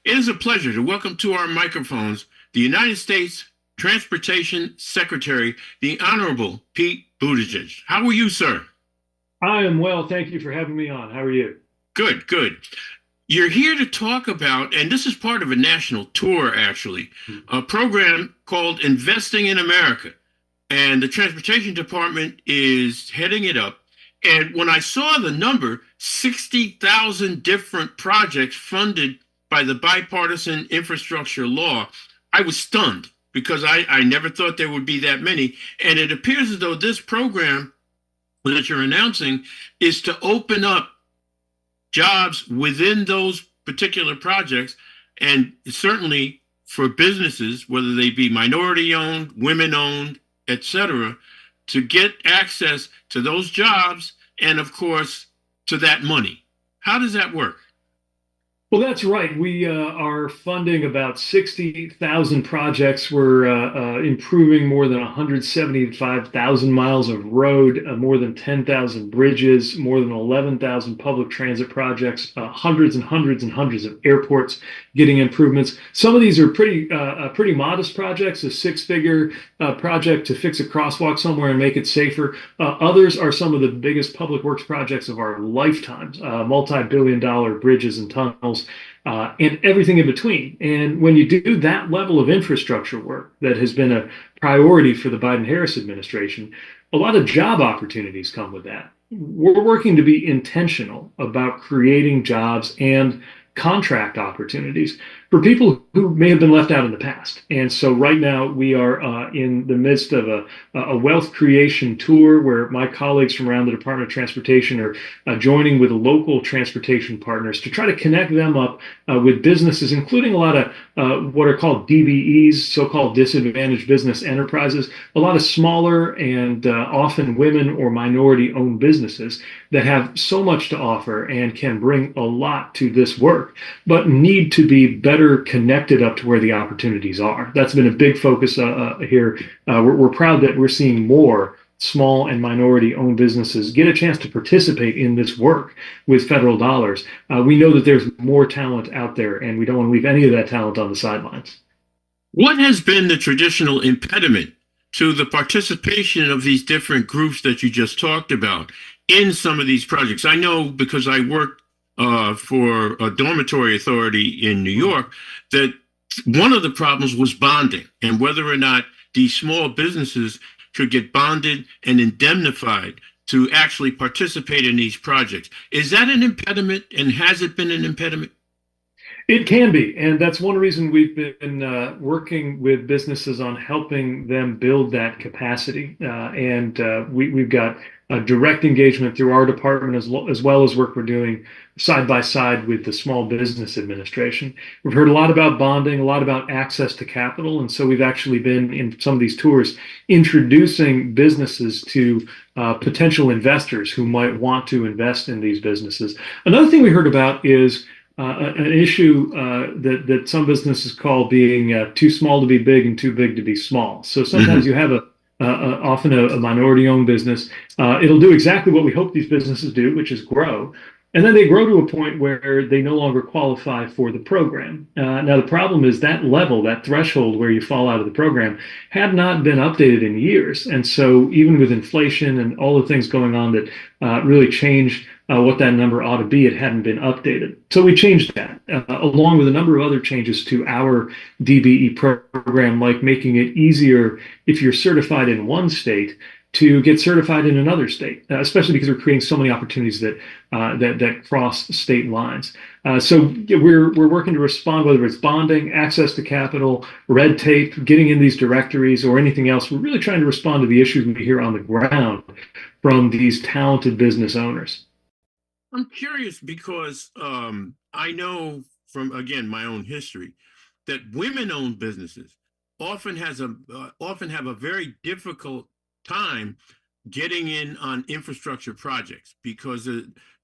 It is a pleasure to welcome to our microphones the United States Transportation Secretary, the Honorable Pete Buttigieg. How are you, sir? I am well. Thank you for having me on. How are you? Good, good. You're here to talk about, and this is part of a national tour, actually, a program called Investing in America. And the Transportation Department is heading it up. And when I saw the number, 60,000 different projects funded by the bipartisan infrastructure law, I was stunned because I never thought there would be that many. And it appears as though this program that you're announcing is to open up jobs within those particular projects, and certainly for businesses, whether they be minority owned, women owned, etc., to get access to those jobs and, of course, to that money. How does that work? Well, that's right. We are funding about 60,000 projects. We're improving more than 175,000 miles of road, more than 10,000 bridges, more than 11,000 public transit projects, hundreds and hundreds and hundreds of airports getting improvements. Some of these are pretty modest projects, a six-figure project to fix a crosswalk somewhere and make it safer. Others are some of the biggest public works projects of our lifetimes, multi-billion dollar bridges and tunnels, and everything in between. And when you do that level of infrastructure work that has been a priority for the Biden-Harris administration, a lot of job opportunities come with that. We're working to be intentional about creating jobs and contract opportunities for people who may have been left out in the past. And so right now we are in the midst of a wealth creation tour where my colleagues from around the Department of Transportation are joining with local transportation partners to try to connect them up with businesses, including a lot of what are called DBEs, so-called disadvantaged business enterprises, a lot of smaller and often women or minority-owned businesses that have so much to offer and can bring a lot to this work, but need to be better connected up to where the opportunities are. That's been a big focus here. We're proud that we're seeing more small and minority owned businesses get a chance to participate in this work with federal dollars. We know that there's more talent out there, and we don't want to leave any of that talent on the sidelines. What has been the traditional impediment to the participation of these different groups that you just talked about in some of these projects? I know because I worked for a dormitory authority in New York that one of the problems was bonding and whether or not these small businesses could get bonded and indemnified to actually participate in these projects. Is that an impediment, and has it been an impediment? It can be, and that's one reason we've been working with businesses on helping them build that capacity. We've got direct engagement through our department as well as work we're doing side by side with the Small Business Administration. We've heard a lot about bonding, a lot about access to capital, and so we've actually been in some of these tours introducing businesses to potential investors who might want to invest in these businesses. Another thing we heard about is an issue that some businesses call being too small to be big and too big to be small. So sometimes Mm-hmm. you have often a minority-owned business. It'll do exactly what we hope these businesses do, which is grow. And then they grow to a point where they no longer qualify for the program. Now, the problem is that level, that threshold where you fall out of the program, had not been updated in years. And so, even with inflation and all the things going on that really change what that number ought to be, it hadn't been updated. So, we changed that, along with a number of other changes to our DBE program, like making it easier if you're certified in one state to get certified in another state, especially because we're creating so many opportunities that cross state lines. So yeah, we're working to respond, whether it's bonding, access to capital, red tape, getting in these directories, or anything else. We're really trying to respond to the issues we hear on the ground from these talented business owners. I'm curious because I know from, again, my own history that women-owned businesses often have a very difficult time getting in on infrastructure projects because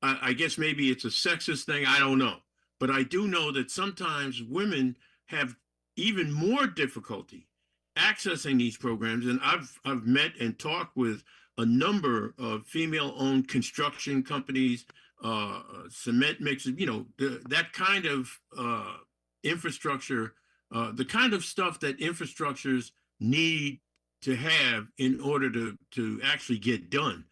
I guess maybe it's a sexist thing. I don't know, but I do know that sometimes women have even more difficulty accessing these programs. And I've met and talked with a number of female-owned construction companies, cement mixers, that kind of infrastructure, the kind of stuff that infrastructures need to have in order to actually get done.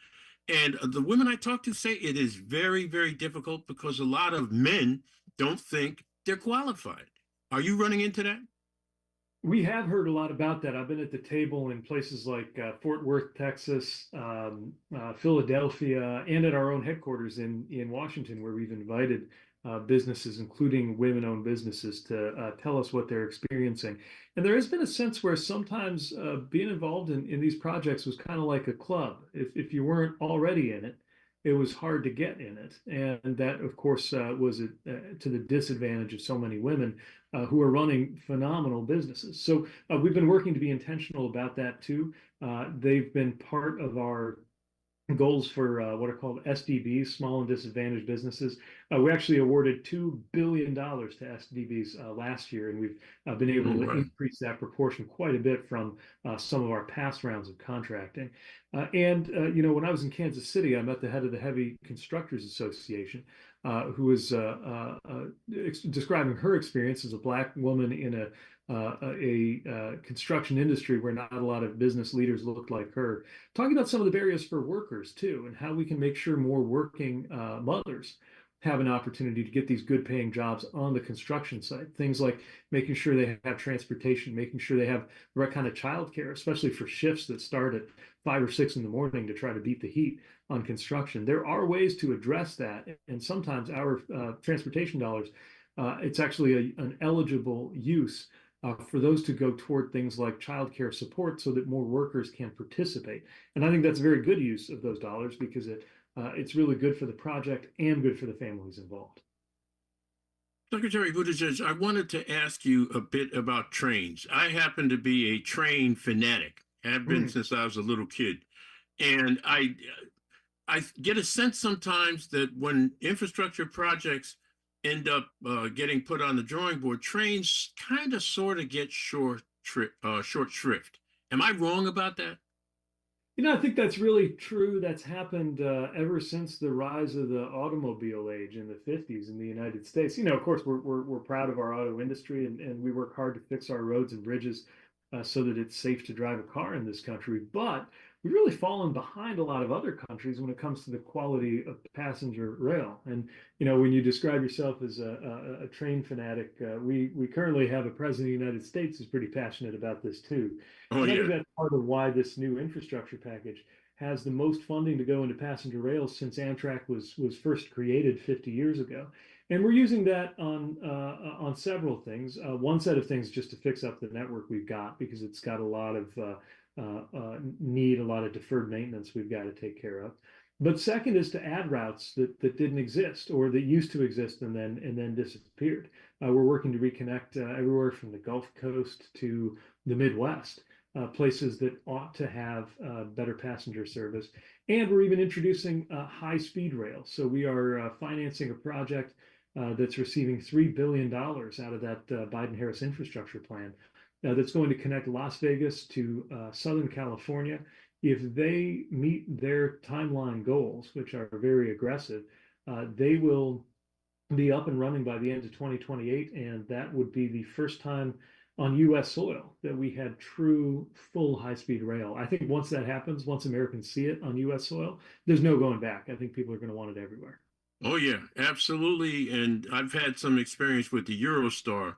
And the women I talk to say it is very, very difficult because a lot of men don't think they're qualified. Are you running into that? We have heard a lot about that. I've been at the table in places like Fort Worth, Texas, Philadelphia, and at our own headquarters in Washington, where we've invited businesses, including women-owned businesses, to tell us what they're experiencing. And there has been a sense where sometimes being involved in these projects was kind of like a club. If you weren't already in it, it was hard to get in it. And that, of course, was to the disadvantage of so many women who are running phenomenal businesses. So we've been working to be intentional about that too. They've been part of our goals for what are called SDBs, small and disadvantaged businesses. We actually awarded $2 billion to SDBs last year, and we've been able to Right. increase that proportion quite a bit from some of our past rounds of contracting. And when I was in Kansas City, I met the head of the Heavy Constructors Association, who was describing her experience as a Black woman in a construction industry where not a lot of business leaders looked like her, talking about some of the barriers for workers too, and how we can make sure more working mothers have an opportunity to get these good paying jobs on the construction site. Things like making sure they have transportation, making sure they have the right kind of childcare, especially for shifts that start at 5 or 6 in the morning to try to beat the heat on construction. There are ways to address that, and sometimes our transportation dollars, it's actually an eligible use for those to go toward things like childcare support so that more workers can participate. And I think that's a very good use of those dollars because it's really good for the project and good for the families involved. Secretary Buttigieg, I wanted to ask you a bit about trains. I happen to be a train fanatic, have been Mm. since I was a little kid. And I get a sense sometimes that when infrastructure projects end up getting put on the drawing board, trains kind of sort of get short shrift. Am I wrong about that? I think that's really true. That's happened ever since the rise of the automobile age in the 50s in the United States. Of course, we're proud of our auto industry and we work hard to fix our roads and bridges so that it's safe to drive a car in this country. But we've really fallen behind a lot of other countries when it comes to the quality of passenger rail. And when you describe yourself as a train fanatic, we currently have a president of the United States who's pretty passionate about this too. Oh, And I think yeah. that's part of why this new infrastructure package has the most funding to go into passenger rail since Amtrak was first created 50 years ago. And we're using that on several things. One set of things just to fix up the network we've got because it's got a lot of need, a lot of deferred maintenance we've got to take care of. But second is to add routes that didn't exist or that used to exist and then disappeared. We're working to reconnect everywhere from the Gulf Coast to the Midwest, places that ought to have better passenger service. And we're even introducing high-speed rail. So we are financing a project that's receiving $3 billion out of that Biden-Harris infrastructure plan that's going to connect Las Vegas to Southern California. If they meet their timeline goals, which are very aggressive, they will be up and running by the end of 2028, and that would be the first time on U.S. soil that we had true full high-speed rail. I think once that happens, once Americans see it on U.S. soil, there's no going back. I think people are going to want it everywhere. Oh, yeah, absolutely. And I've had some experience with the Eurostar.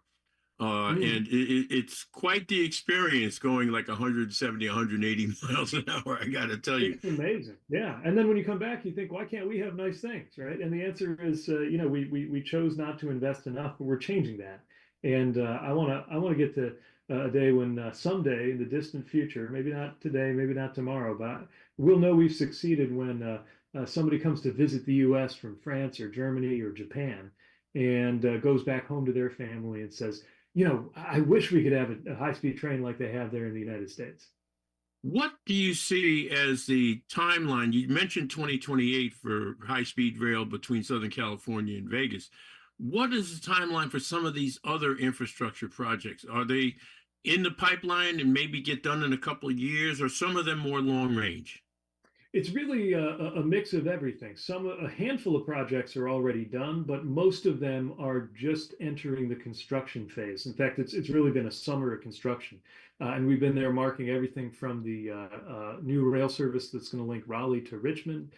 Mm. And it's quite the experience going like 170, 180 miles an hour, I got to tell you. It's amazing. Yeah. And then when you come back, you think, why can't we have nice things, right? And the answer is, we chose not to invest enough, but we're changing that. And I want to get to a day when someday in the distant future, maybe not today, maybe not tomorrow, but we'll know we've succeeded when somebody comes to visit the U.S. from France or Germany or Japan and goes back home to their family and says, I wish we could have a high-speed train like they have there in the United States. What do you see as the timeline? You mentioned 2028 for high-speed rail between Southern California and Vegas. What is the timeline for some of these other infrastructure projects? Are they in the pipeline and maybe get done in a couple of years, or some of them more long range? It's really a mix of everything. A handful of projects are already done, but most of them are just entering the construction phase. In fact, it's really been a summer of construction, and we've been there marking everything from the new rail service that's going to link Raleigh to Richmond,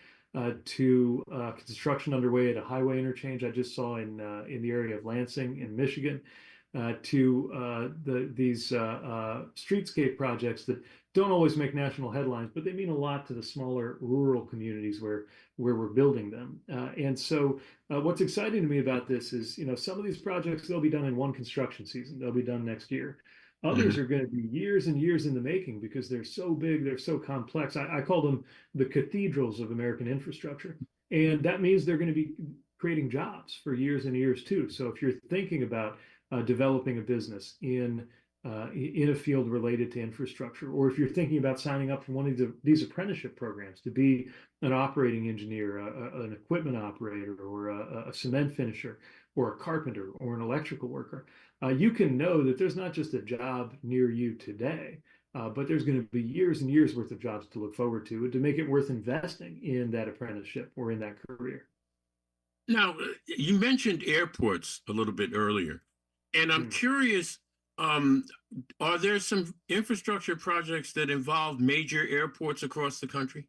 to construction underway at a highway interchange I just saw in the area of Lansing in Michigan, to these streetscape projects that don't always make national headlines, but they mean a lot to the smaller rural communities where we're building them. And so, what's exciting to me about this is, some of these projects they'll be done in one construction season. They'll be done next year. Others Mhm. are going to be years and years in the making because they're so big, they're so complex. I call them the cathedrals of American infrastructure, and that means they're going to be creating jobs for years and years too. So if you're thinking about developing a business in a field related to infrastructure, or if you're thinking about signing up for one of these apprenticeship programs to be an operating engineer, an equipment operator, or a cement finisher, or a carpenter, or an electrical worker, you can know that there's not just a job near you today, but there's going to be years and years worth of jobs to look forward to make it worth investing in that apprenticeship or in that career. Now, you mentioned airports a little bit earlier, and I'm Hmm. curious, um, are there some infrastructure projects that involve major airports across the country?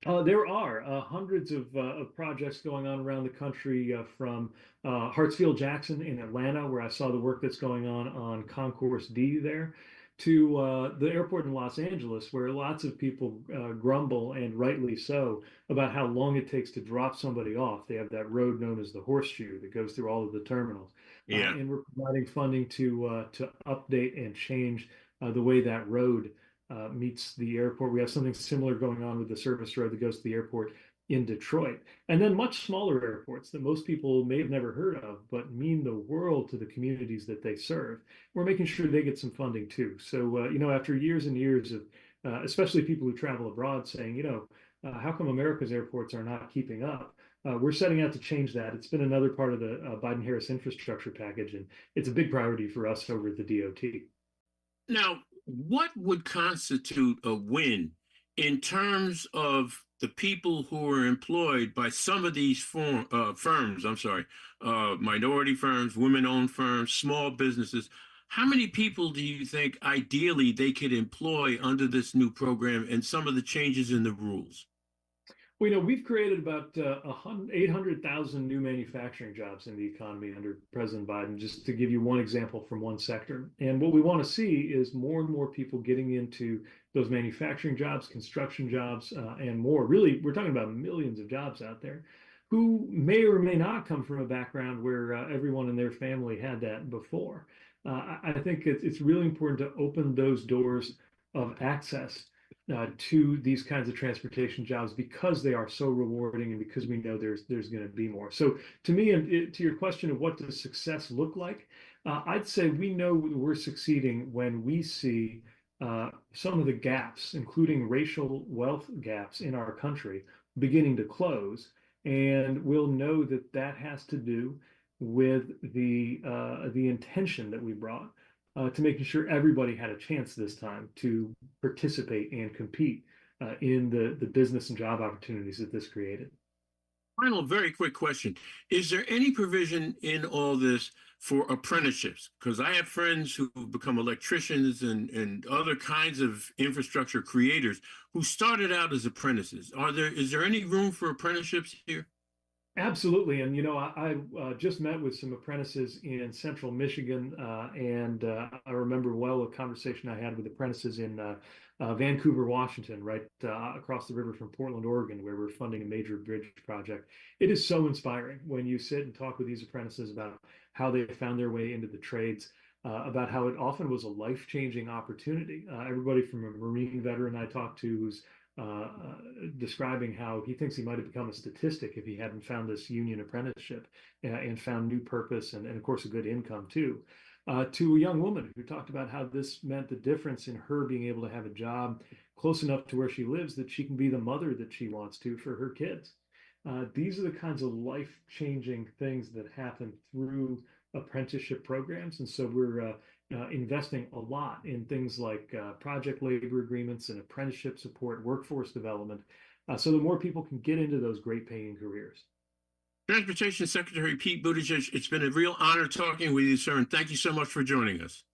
There are hundreds of projects going on around the country, from Hartsfield-Jackson in Atlanta, where I saw the work that's going on Concourse D there, to the airport in Los Angeles, where lots of people grumble, and rightly so, about how long it takes to drop somebody off. They have that road known as the Horseshoe that goes through all of the terminals, Yeah. and we're providing funding to update and change the way that road meets the airport. We have something similar going on with the service road that goes to the airport in Detroit. And then much smaller airports that most people may have never heard of, but mean the world to the communities that they serve. We're making sure they get some funding too. So, after years and years of, especially people who travel abroad saying, how come America's airports are not keeping up? We're setting out to change that. It's been another part of the Biden-Harris infrastructure package, and it's a big priority for us over at the DOT. Now, what would constitute a win in terms of the people who are employed by some of these firms? I'm sorry, minority firms, women-owned firms, small businesses. How many people do you think ideally they could employ under this new program and some of the changes in the rules? Well, we've created about 800,000 new manufacturing jobs in the economy under President Biden, just to give you one example from one sector. And what we want to see is more and more people getting into those manufacturing jobs, construction jobs, and more. Really, we're talking about millions of jobs out there who may or may not come from a background where everyone in their family had that before. I think it's really important to open those doors of access to these kinds of transportation jobs because they are so rewarding and because we know there's going to be more. So to me, and to your question of what does success look like, I'd say we know we're succeeding when we see some of the gaps, including racial wealth gaps in our country, beginning to close, and we'll know that that has to do with the intention that we brought to making sure everybody had a chance this time to participate and compete in the business and job opportunities that this created. Final, very quick question. Is there any provision in all this for apprenticeships? Because I have friends who become electricians and other kinds of infrastructure creators who started out as apprentices. Is there any room for apprenticeships here? Absolutely. And, I just met with some apprentices in central Michigan, and I remember well a conversation I had with apprentices in Vancouver, Washington, right across the river from Portland, Oregon, where we're funding a major bridge project. It is so inspiring when you sit and talk with these apprentices about how they found their way into the trades. About how it often was a life-changing opportunity. Everybody from a Marine veteran I talked to who's describing how he thinks he might have become a statistic if he hadn't found this union apprenticeship and found new purpose and of course, a good income too. To a young woman who talked about how this meant the difference in her being able to have a job close enough to where she lives that she can be the mother that she wants to for her kids. These are the kinds of life-changing things that happen through apprenticeship programs, and so we're investing a lot in things like project labor agreements and apprenticeship support, workforce development, so that more people can get into those great paying careers. Transportation Secretary Pete Buttigieg, it's been a real honor talking with you, sir, and thank you so much for joining us.